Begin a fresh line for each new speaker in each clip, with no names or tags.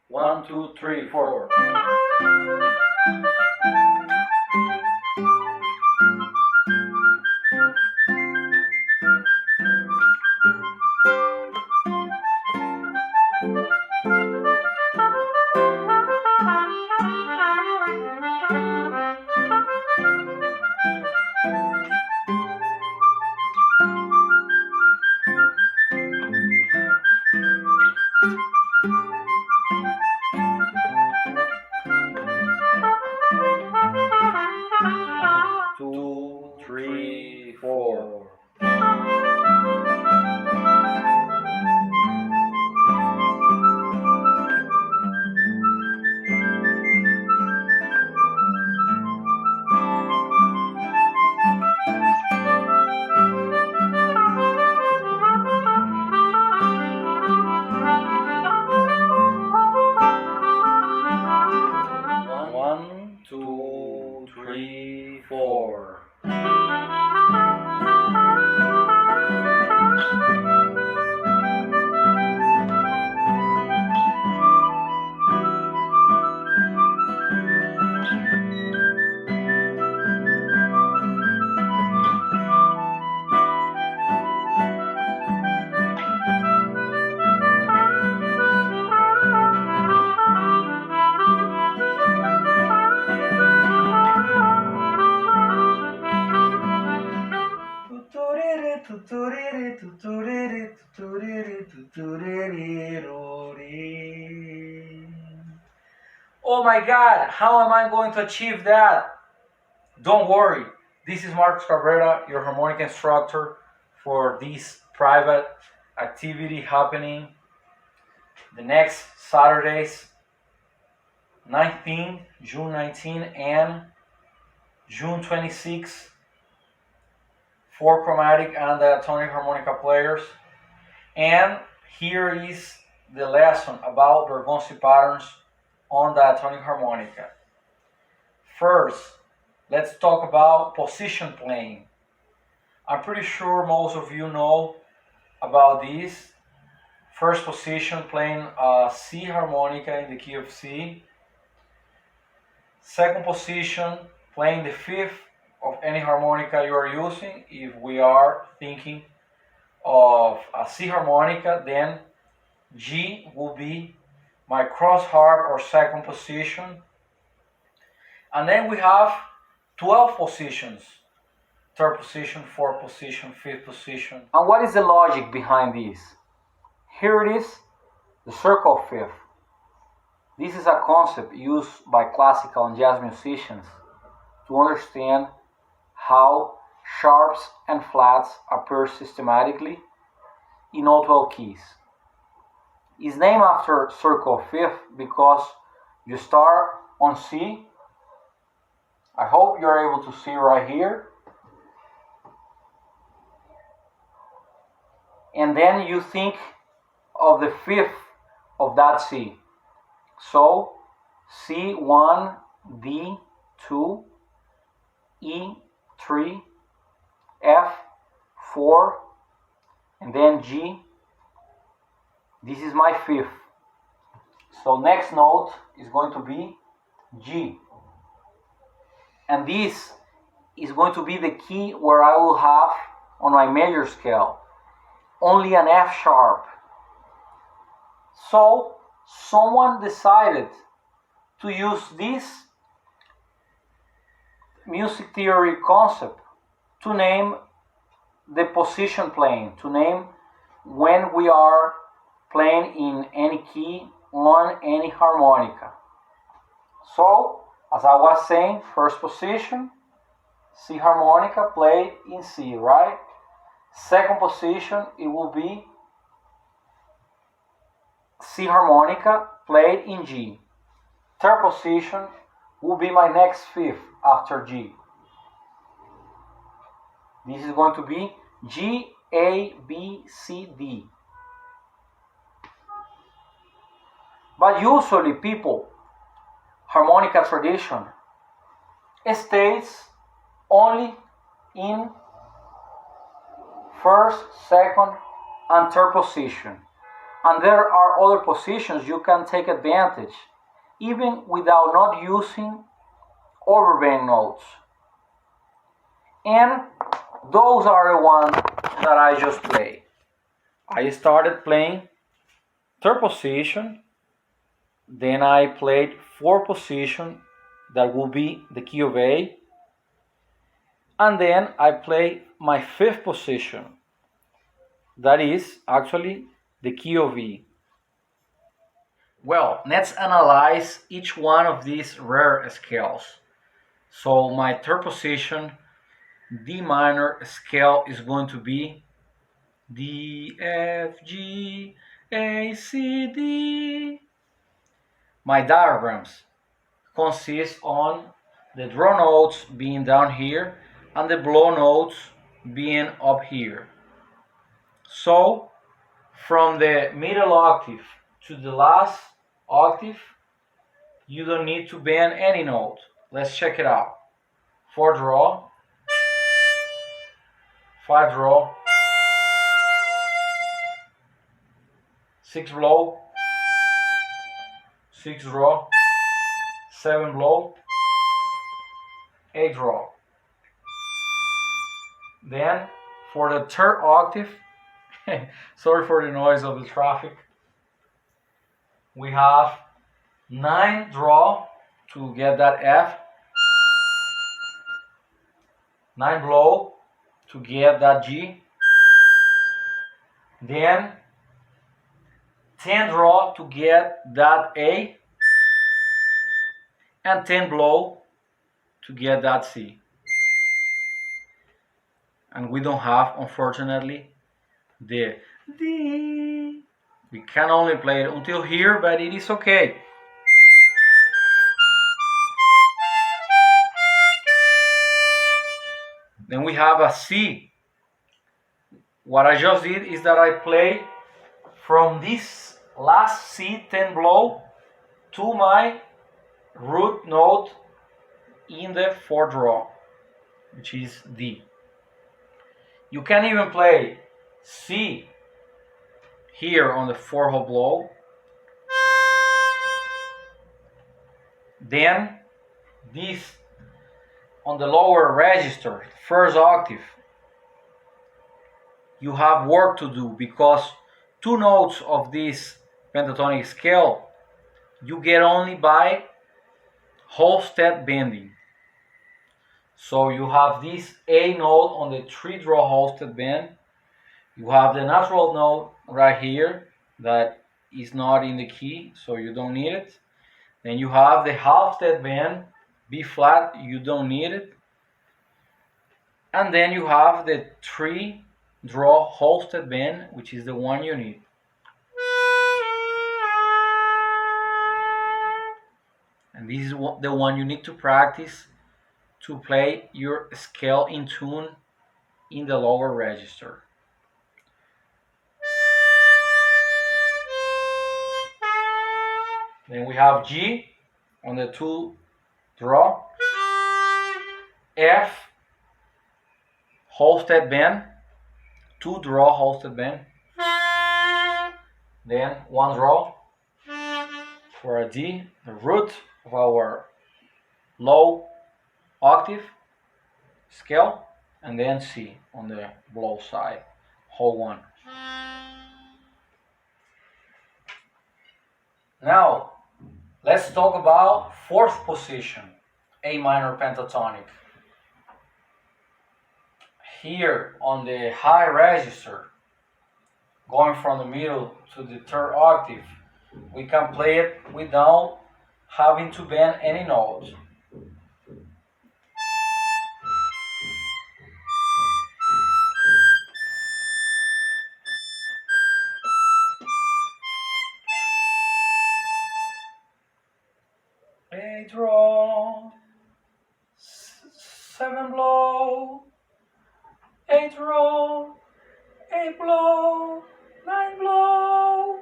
1, 2, 3, 4. Two, three, four. One, two, three, four. Oh my God, how am I going to achieve that? Don't worry, this is Marcos Cabrera, your harmonica instructor for this private activity happening the next Saturdays, June 19 and June 26 for Chromatic and Diatonic Harmonica Players. And here is the lesson about Bergonzi patterns on diatonic harmonica. First, let's talk about position playing. I'm pretty sure most of you know about this. First position, playing a C harmonica in the key of C. Second position, playing the fifth of any harmonica you are using. If we are thinking of a C harmonica, then G will be my cross harp or second position. And then we have 12 positions. Third position, fourth position, fifth position. And what is the logic behind this? Here it is, the circle fifth. This is a concept used by classical and jazz musicians to understand how sharps and flats appear systematically in all 12 keys. It's named after circle fifth because you start on C. I hope you're able to see right here. And then you think of the fifth of that C. So C1, D2, E3, F4, and then G. This is my fifth. So next note is going to be G. And this is going to be the key where I will have on my major scale only an F sharp. So someone decided to use this music theory concept to name the position playing, to name when we are playing in any key on any harmonica. So, as I was saying, first position, C harmonica played in C, right? Second position, it will be C harmonica played in G. Third position will be my next fifth after G. This is going to be G, A, B, C, D. But usually people, harmonica tradition, stays only in first, second, and third position. And there are other positions you can take advantage, even without not using overbend notes. And those are the ones that I just played. I started playing third position, then I played fourth position, that will be the key of A, and then I played my fifth position, that is actually the key of E. Well, let's analyze each one of these rare scales. So my third position, D minor scale, is going to be D, F, G, A, C, D. My diagrams consist on the draw notes being down here and the blow notes being up here. So from the middle octave to the last octave, you don't need to bend any note. Let's check it out. 4 draw, 5 draw, 6 blow, 6 draw, 7 blow, 8 draw. Then for the third octave, sorry for the noise of the traffic, we have 9 draw to get that F, 9 blow to get that G, then 10 draw to get that A, and 10 blow to get that C. And we don't have, unfortunately, the D. We can only play it until here, but it is okay. Then we have a C. What I just did is that I play from this last C, 10 blow, to my root note in the 4th draw, which is D. You can even play C here on the 4th hole blow, then this on the lower register, 1st octave. You have work to do because 2 notes of this pentatonic scale you get only by whole step bending. So you have this A note on the 3 draw whole step bend. You have the natural note right here that is not in the key, so you don't need it. Then you have the half step bend, B flat, you don't need it. And then you have the 3 draw whole step bend, which is the one you need. And this is the one you need to practice to play your scale in tune in the lower register. Then we have G on the 2 draw, F whole step bend, 2 draw whole step bend, then 1 draw for a D, the root of our low octave scale, and then C on the blow side, whole 1. Now let's talk about 4th position, A minor pentatonic. Here on the high register, going from the middle to the 3rd octave, we can play it without having to bend any note. A draw, 7 blow, 8 draw, 8 blow, 9 blow,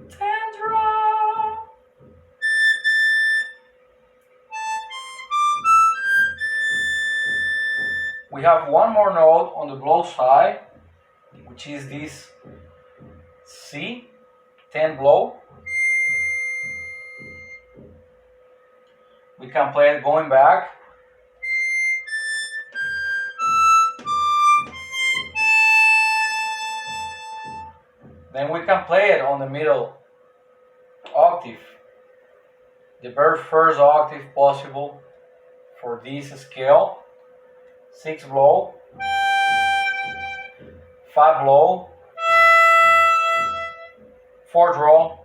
10 draw. We have one more note on the blow side, which is this C, 10 blow. We can play it going back. Then we can play it on the middle octave, the very first octave possible for this scale. 6 blow, 5 blow, 4 draw,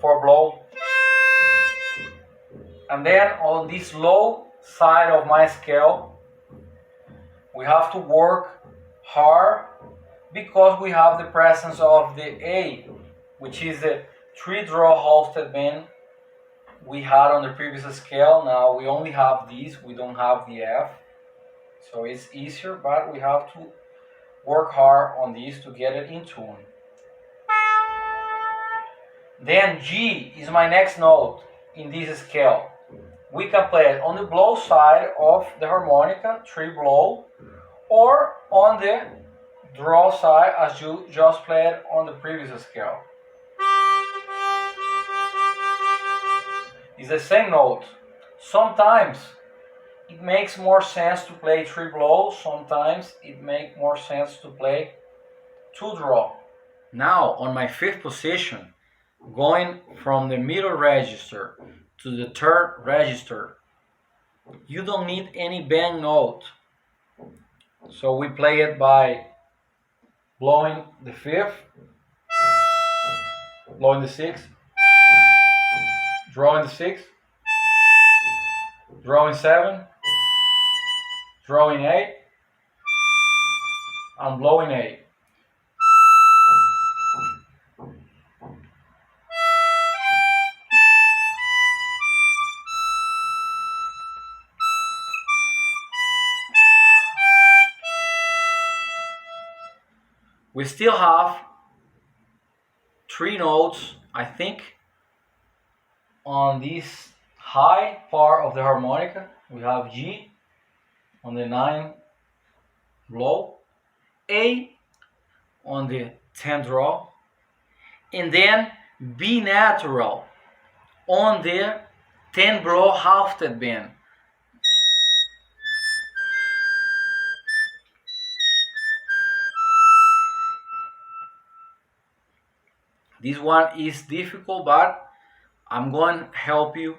4 blow, and then on this low side of my scale we have to work hard because we have the presence of the A, which is the 3 draw halted bend we had on the previous scale. Now we only have these, we don't have the F, so it's easier, but we have to work hard on these to get it in tune. Then G is my next note in this scale. We can play it on the blow side of the harmonica, 3 blow, or on the draw side as you just played on the previous scale. It's the same note. Sometimes it makes more sense to play 3 blow, sometimes it makes more sense to play 2 draw. Now on my 5th position, going from the middle register to the 3rd register, you don't need any bend note. So we play it by blowing the 5th, blowing the 6th, drawing the 6th, drawing 7, drawing 8, and blowing 8. We still have 3 notes, I think, on this high part of the harmonica. We have G on the 9 blow, A on the 10 draw, and then B natural on the 10 blow halted bend. This one is difficult, but I'm going to help you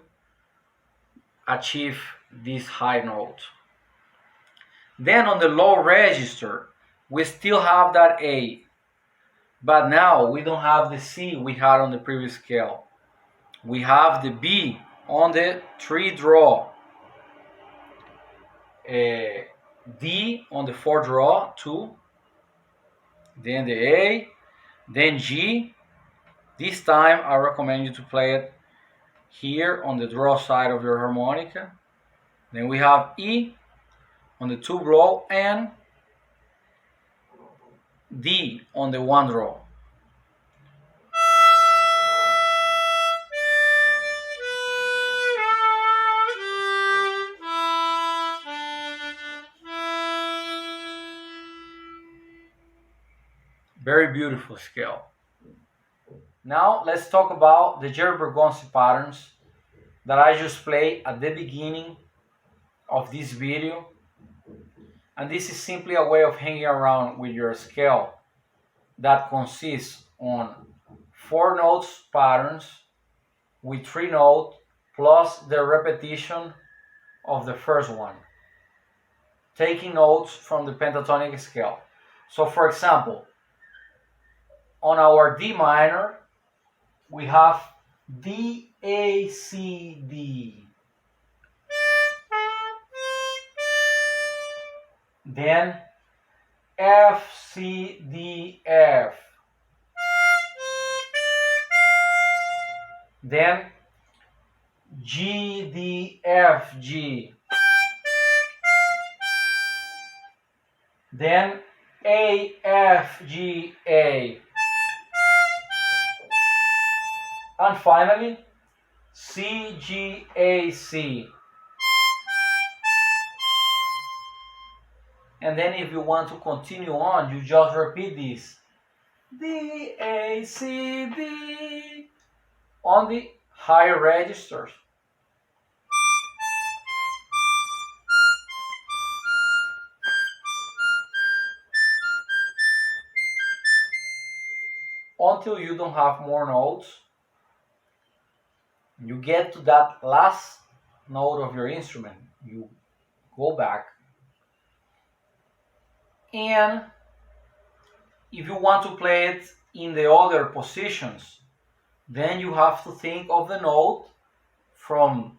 achieve this high note. Then on the low register, we still have that A, but now we don't have the C we had on the previous scale. We have the B on the 3 draw, D on the 4 draw, 2, then the A, then G. This time I recommend you to play it here on the draw side of your harmonica. Then we have E on the 2 blow and D on the 1 draw. Very beautiful scale. Now let's talk about the Jerry Bergonzi patterns that I just played at the beginning of this video. And this is simply a way of hanging around with your scale that consists on 4 notes patterns with 3 notes plus the repetition of the first one, taking notes from the pentatonic scale. So for example, on our D minor, we have D, A, C, D. Then F, C, D, F. Then G, D, F, G. Then A, F, G, A. And finally, C, G, A, C. And then if you want to continue on, you just repeat this D, A, C, D on the higher registers. Until you don't have more notes. You get to that last note of your instrument. You go back. And if you want to play it in the other positions, then you have to think of the note from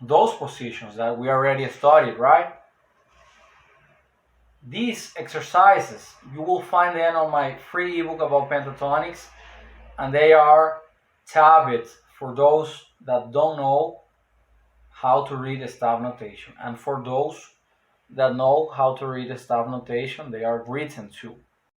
those positions that we already studied, right? These exercises, you will find them on my free ebook about pentatonics, and they are tabbed for those that don't know how to read a staff notation. And for those that know how to read a staff notation, they are written too.